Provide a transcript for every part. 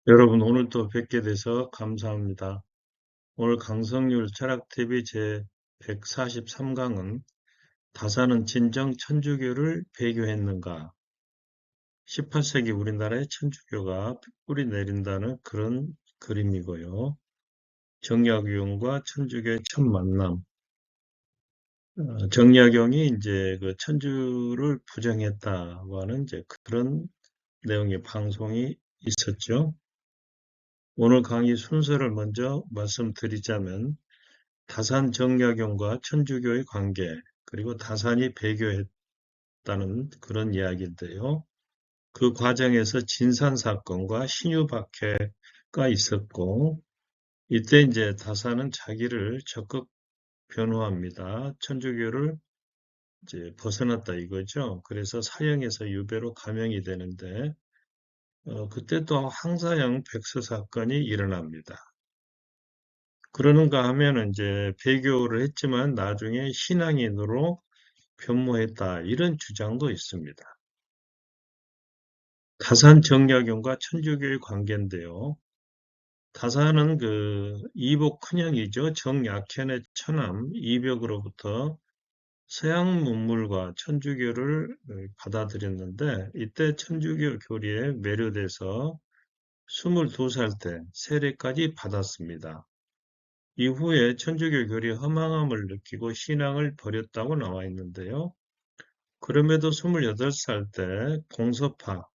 여러분, 오늘 또 뵙게 돼서 감사합니다. 오늘 강성률 철학TV 제 143강은 다산은 진정 천주교를 배교했는가? 18세기 우리나라의 천주교가 뿌리 내린다는 그런 그림이고요. 정약용과 천주교의 첫 만남. 정약용이 이제 그 천주를 부정했다고 하는 이제 그런 내용의 방송이 있었죠. 오늘 강의 순서를 먼저 말씀드리자면 다산 정약용과 천주교의 관계, 그리고 다산이 배교했다는 그런 이야기인데요. 그 과정에서 진산 사건과 신유박해가 있었고, 이때 이제 다산은 자기를 적극 변호합니다. 천주교를 이제 벗어났다 이거죠. 그래서 사형에서 유배로 감형이 되는데, 그때 또 항사형 백서 사건이 일어납니다. 그러는가 하면은 이제 배교를 했지만 나중에 신앙인으로 변모했다. 이런 주장도 있습니다. 다산 정약용과 천주교의 관계인데요. 다산은 그 이복 큰형이죠. 정약현의 처남 이벽으로부터 서양 문물과 천주교를 받아들였는데 이때 천주교 교리에 매료돼서 22살 때 세례까지 받았습니다. 이후에 천주교 교리의 허망함을 느끼고 신앙을 버렸다고 나와 있는데요. 그럼에도 28살 때 공서파,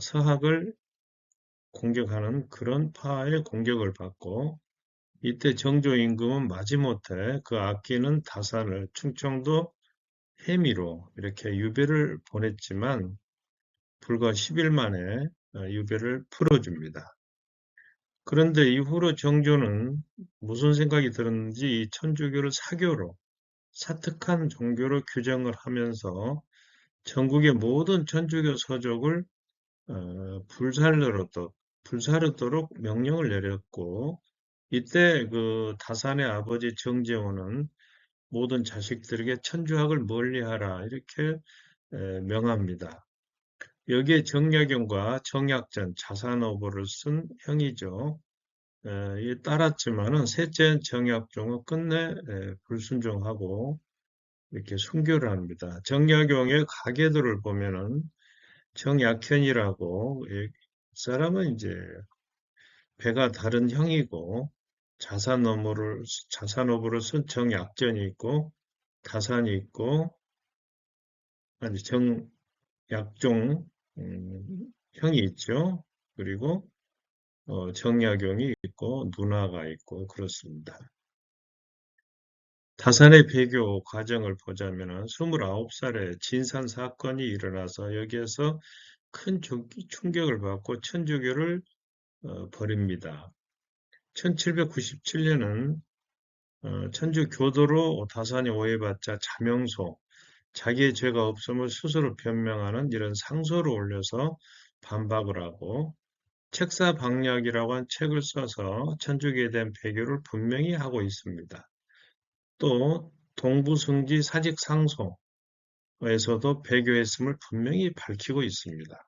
서학을 공격하는 그런 파의 공격을 받고 이때 정조 임금은 마지못해 그 아끼는 다산을 충청도 해미로 이렇게 유배를 보냈지만 불과 10일 만에 유배를 풀어줍니다. 그런데 이후로 정조는 무슨 생각이 들었는지 이 천주교를 사교로 사특한 종교로 규정을 하면서 전국의 모든 천주교 서적을 불사르도록 명령을 내렸고, 이때 그 다산의 아버지 정재호는 모든 자식들에게 천주학을 멀리하라 이렇게 명합니다. 여기에 정약용과 정약전, 자산어보를 쓴 형이죠. 따랐지만은 셋째 정약종은 끝내 불순종하고 이렇게 순교를 합니다. 정약용의 가계도를 보면은 정약현이라고 이 사람은 이제 배가 다른 형이고 자산어부를 쓴 정약전이 있고 다산이 있고 아니 정약종 형이 있죠. 그리고 정약용이 있고 누나가 있고 그렇습니다. 다산의 배교 과정을 보자면 29살에 진산 사건이 일어나서 여기에서 큰 충격을 받고 천주교를 버립니다. 1797년은 천주 교도로 다산이 오해받자 자명소, 자기의 죄가 없음을 스스로 변명하는 이런 상소를 올려서 반박을 하고 책사방략이라고 한 책을 써서 천주교에 대한 배교를 분명히 하고 있습니다. 또 동부승지 사직상소에서도 배교했음을 분명히 밝히고 있습니다.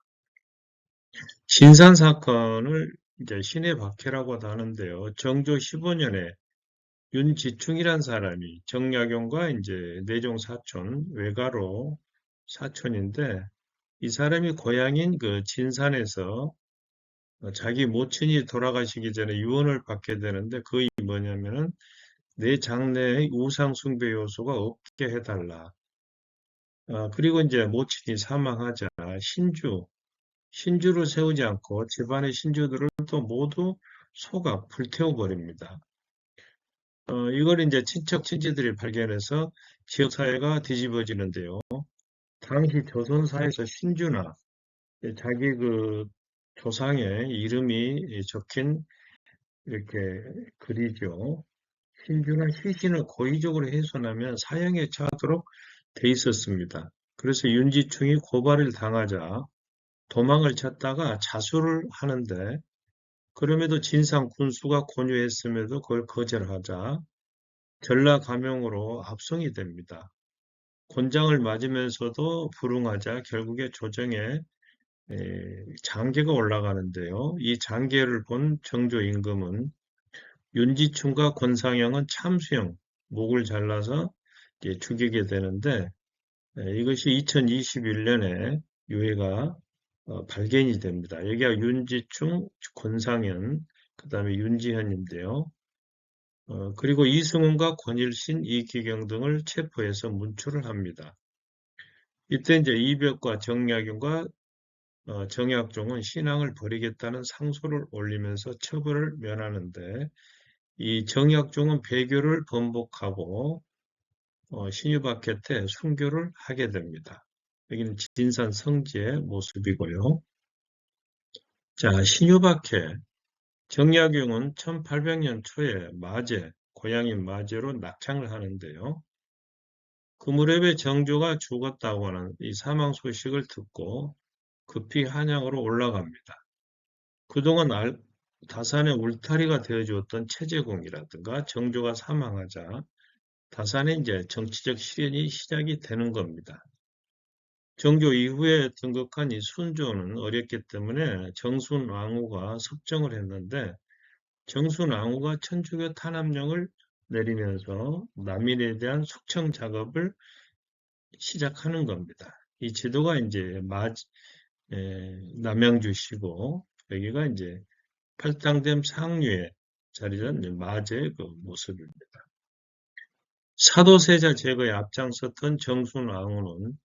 진산 사건을 이제 신의 박해라고도 하는데요. 정조 15년에 윤지충이란 사람이 정약용과 이제 내종 사촌, 외가로 사촌인데 이 사람이 고향인 그 진산에서 자기 모친이 돌아가시기 전에 유언을 받게 되는데 그게 뭐냐면은 내 장래의 우상 숭배 요소가 없게 해달라. 그리고 이제 모친이 사망하자 신주를 세우지 않고 집안의 신주들을 또 모두 소가 불태워버립니다. 이걸 이제 친척, 친지들이 발견해서 지역사회가 뒤집어지는데요. 당시 조선사에서 신주나 자기 그 조상의 이름이 적힌 이렇게 글이죠. 신주나 시신을 고의적으로 훼손하면 사형에 처하도록 돼 있었습니다. 그래서 윤지충이 고발을 당하자 도망을 쳤다가 자수를 하는데 그럼에도 진상 군수가 권유했음에도 그걸 거절하자 전라감형으로 압송이 됩니다. 곤장을 맞으면서도 불응하자 결국에 조정에 장계가 올라가는데요. 이 장계를 본 정조 임금은 윤지충과 권상영은 참수형, 목을 잘라서 죽이게 되는데 이것이 2021년에 유해가 발견이 됩니다. 여기가 윤지충, 권상현, 그 다음에 윤지현인데요. 그리고 이승훈과 권일신, 이기경 등을 체포해서 문초를 합니다. 이때 이제 이벽과 정약용과 정약종은 신앙을 버리겠다는 상소를 올리면서 처벌을 면하는데 이 정약종은 배교를 번복하고 신유박해 때 순교를 하게 됩니다. 여기는 진산 성지의 모습이고요. 자, 신유박해. 정약용은 1800년 초에 마제, 고향인 마제로 낙창을 하는데요. 그 무렵에 정조가 죽었다고 하는 이 사망 소식을 듣고 급히 한양으로 올라갑니다. 그동안 다산의 울타리가 되어주었던 체제공이라든가 정조가 사망하자 다산의 이제 정치적 실현이 시작이 되는 겁니다. 정조 이후에 등극한 이 순조는 어렸기 때문에 정순왕후가 섭정을 했는데 정순왕후가 천주교 탄압령을 내리면서 남인에 대한 숙청 작업을 시작하는 겁니다. 이 지도가 이제 남양주시고 여기가 이제 팔당댐 상류에 자리한 마제의 그 모습입니다. 사도세자 제거에 앞장섰던 정순왕후는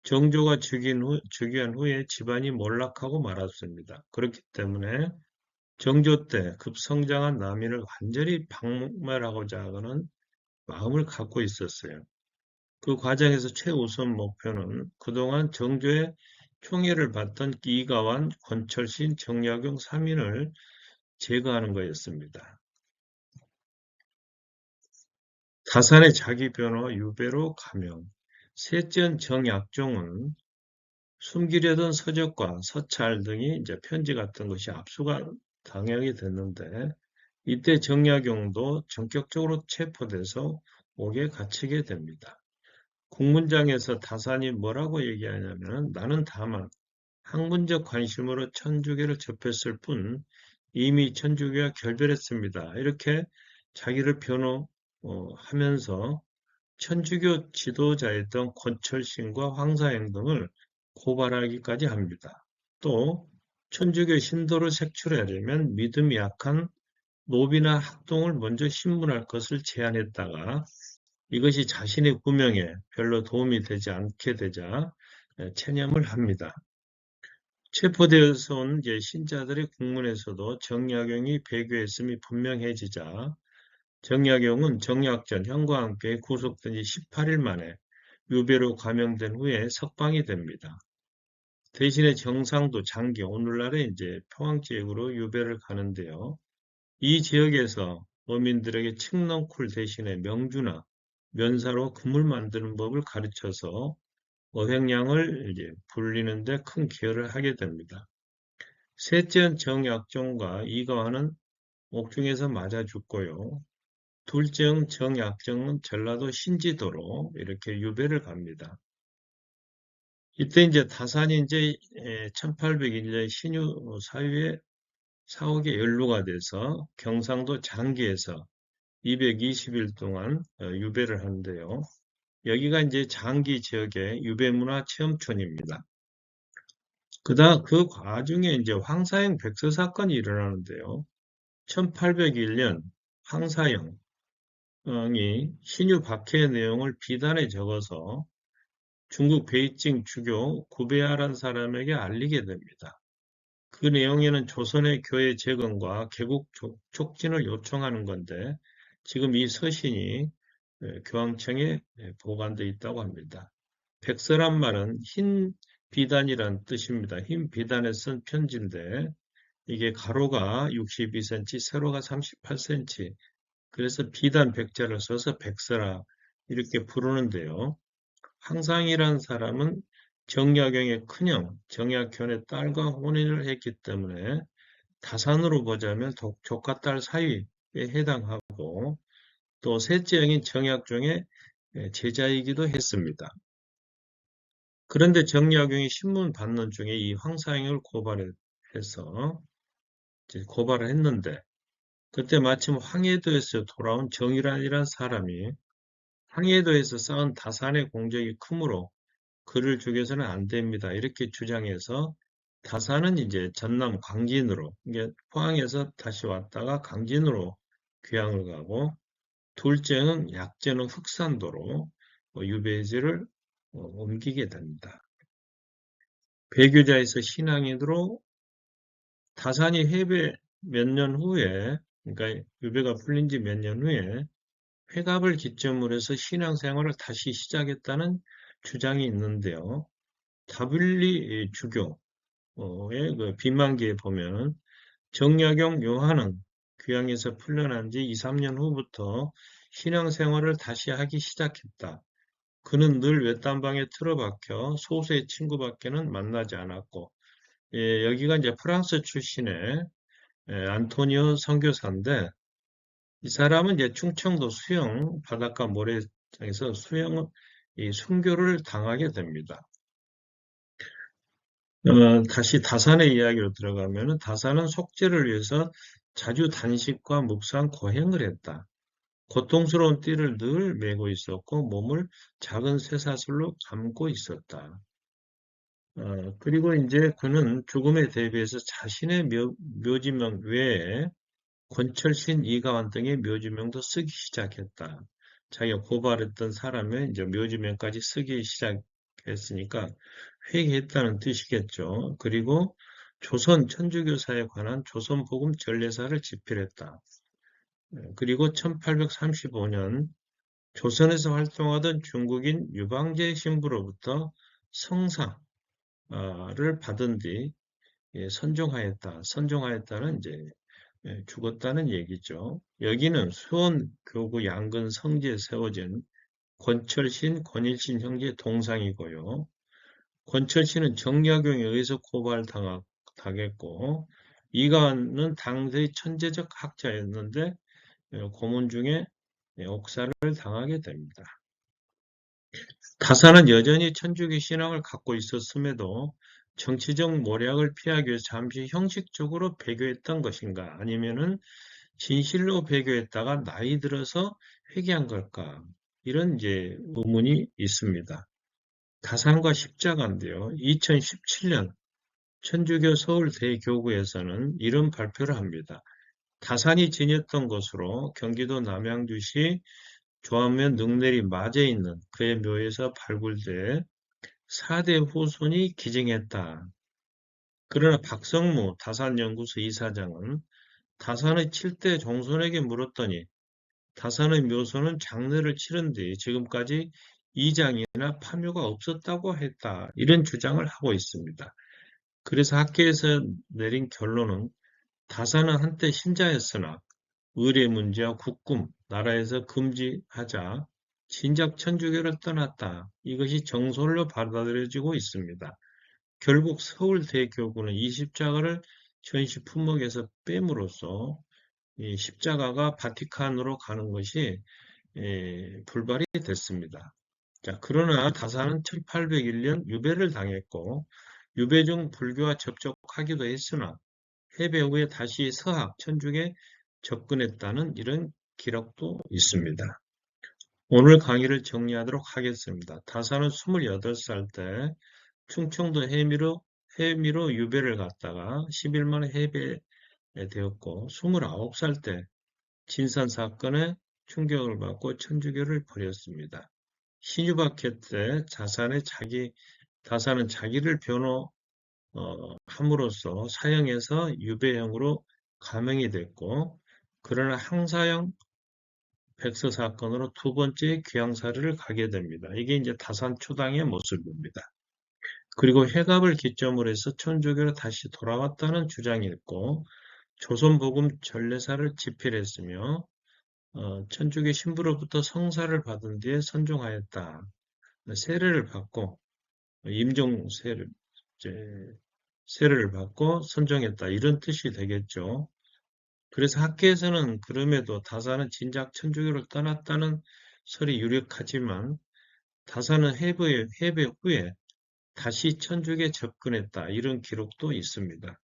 정조가 즉위한 후에 집안이 몰락하고 말았습니다. 그렇기 때문에 정조 때 급성장한 남인을 완전히 박멸하고자 하는 마음을 갖고 있었어요. 그 과정에서 최우선 목표는 그동안 정조의 총애를 받던 이가완, 권철신, 정약용 3인을 제거하는 거였습니다. 다산의 자기 변호 유배로 감형. 셋째 정약종은 숨기려던 서적과 서찰 등이 이제 편지 같은 것이 압수가 당하게 됐는데 이때 정약용도 전격적으로 체포돼서 옥에 갇히게 됩니다. 국문장에서 다산이 뭐라고 얘기하냐면 나는 다만 학문적 관심으로 천주교를 접했을 뿐 이미 천주교와 결별했습니다. 이렇게 자기를 변호하면서 천주교 지도자였던 권철신과 황사행 등을 고발하기까지 합니다. 또 천주교 신도를 색출하려면 믿음이 약한 노비나 학동을 먼저 신문할 것을 제안했다가 이것이 자신의 구명에 별로 도움이 되지 않게 되자 체념을 합니다. 체포되어서 온 신자들의 국문에서도 정약용이 배교했음이 분명해지자 정약용은 정약전 형과 함께 구속된 지 18일 만에 유배로 감형된 후에 석방이 됩니다. 대신에 정상도 장기, 오늘날의 이제 평양지역으로 유배를 가는데요. 이 지역에서 어민들에게 칡넝쿨 대신에 명주나 면사로 금을 만드는 법을 가르쳐서 어획량을 이제 불리는데 큰 기여를 하게 됩니다. 셋째는 정약종과 이가와는 옥중에서 맞아 죽고요. 둘째 정약종은 전라도 신지도로 이렇게 유배를 갑니다. 이때 이제 다산이 이제 1801년 신유 사유에 사옥에 연루가 돼서 경상도 장기에서 220일 동안 유배를 하는데요. 여기가 이제 장기 지역의 유배문화 체험촌입니다. 그 과중에 이제 황사형 백서 사건이 일어나는데요. 1801년 황사형이 신유 박해의 내용을 비단에 적어서 중국 베이징 주교 구베아라는 사람에게 알리게 됩니다. 그 내용에는 조선의 교회 재건과 개국 촉진을 요청하는 건데 지금 이 서신이 교황청에 보관되어 있다고 합니다. 백서란 말은 흰 비단이란 뜻입니다. 흰 비단에 쓴 편지인데 이게 가로가 62cm, 세로가 38cm. 그래서 비단 백자를 써서 백서라 이렇게 부르는데요. 황상이라는 사람은 정약용의 큰형, 정약현의 딸과 혼인을 했기 때문에 다산으로 보자면 조카 딸 사위에 해당하고 또 셋째 형인 정약종의 제자이기도 했습니다. 그런데 정약용이 신문 받는 중에 이 황사행을 고발을 했는데, 그때 마침 황해도에서 돌아온 정유란이란 사람이 황해도에서 쌓은 다산의 공적이 크므로 그를 죽여서는 안 됩니다. 이렇게 주장해서 다산은 이제 전남 광진으로, 이게 포항에서 다시 왔다가 광진으로 귀향을 가고, 둘째는 약제는 흑산도로 유배지를 옮기게 됩니다. 배교자에서 신앙인으로 다산이 해배 몇 년 후에, 그러니까 유배가 풀린 지 몇 년 후에 회갑을 기점으로 해서 신앙생활을 다시 시작했다는 주장이 있는데요. 다블리 주교의 그 비만기에 보면 정약용 요한은 귀향에서 풀려난 지 2, 3년 후부터 신앙생활을 다시 하기 시작했다. 그는 늘 외딴방에 틀어박혀 소수의 친구밖에는 만나지 않았고, 예, 여기가 이제 프랑스 출신의 안토니오 선교사인데, 이 사람은 이제 충청도 수영 바닷가 모래장에서 이 순교를 당하게 됩니다. 다시 다산의 이야기로 들어가면은 다산은 속죄를 위해서 자주 단식과 묵상 거행을 했다. 고통스러운 띠를 늘 메고 있었고 몸을 작은 쇠사슬로 감고 있었다. 그리고 이제 그는 죽음에 대비해서 자신의 묘지명 외에 권철신, 이가환 등의 묘지명도 쓰기 시작했다. 자기가 고발했던 사람의 이제 묘지명까지 쓰기 시작했으니까 회개했다는 뜻이겠죠. 그리고 조선 천주교사에 관한 조선복음 전례사를 집필했다. 그리고 1835년 조선에서 활동하던 중국인 유방제 신부로부터 성사를 받은 뒤 선종하였다. 선종하였다는 이제 죽었다는 얘기죠. 여기는 수원 교구 양근 성지에 세워진 권철신, 권일신 형제의 동상이고요. 권철신은 정약용에 의해서 고발당했고, 이가는 당대의 천재적 학자였는데 고문 중에 옥살을 당하게 됩니다. 다사는 여전히 천주교 신앙을 갖고 있었음에도 정치적 모략을 피하기 위해서 잠시 형식적으로 배교했던 것인가, 아니면은 진실로 배교했다가 나이 들어서 회개한 걸까? 이런 이제 의문이 있습니다. 다산과 십자가인데요. 2017년 천주교 서울대교구에서는 이런 발표를 합니다. 다산이 지녔던 곳으로 경기도 남양주시 조안면 능내리 마제에 있는 그의 묘에서 발굴돼 4대 후손이 기증했다. 그러나 박성무 다산연구소 이사장은 다산의 7대 종손에게 물었더니 다산의 묘소는 장례를 치른 뒤 지금까지 이장이나 파묘가 없었다고 했다. 이런 주장을 하고 있습니다. 그래서 학계에서 내린 결론은 다산은 한때 신자였으나 의례 문제와 국금, 나라에서 금지하자 진작 천주교를 떠났다. 이것이 정설로 받아들여지고 있습니다. 결국 서울대교구는 이 십자가를 전시 품목에서 뺨으로써 이 십자가가 바티칸으로 가는 것이 불발이 됐습니다. 자, 그러나 다산은 1801년 유배를 당했고 유배 중 불교와 접촉하기도 했으나 해배 후에 다시 서학, 천주교에 접근했다는 이런 기록도 있습니다. 오늘 강의를 정리하도록 하겠습니다. 다산은 28살 때 충청도 해미로 유배를 갔다가 10일 만에 해배되었고 29살 때 진산 사건에 충격을 받고 천주교를 버렸습니다. 신유박해 때 다산은 자기를 함으로써 사형에서 유배형으로 감형이 됐고, 그러나 항사형 백서 사건으로 두 번째 귀양사를 가게 됩니다. 이게 이제 다산 초당의 모습입니다. 그리고 회갑을 기점으로 해서 천주교로 다시 돌아왔다는 주장이 있고, 조선복음 전례사를 집필했으며, 천주교 신부로부터 성사를 받은 뒤에 선종하였다. 세례를 받고, 임종 세례를 받고 선종했다. 이런 뜻이 되겠죠. 그래서 학계에서는 그럼에도 다산은 진작 천주교를 떠났다는 설이 유력하지만 다산은 해배 후에 다시 천주교에 접근했다. 이런 기록도 있습니다.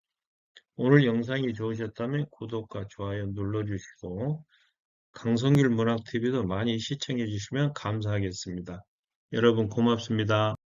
오늘 영상이 좋으셨다면 구독과 좋아요 눌러주시고 강성길 문학TV도 많이 시청해 주시면 감사하겠습니다. 여러분 고맙습니다.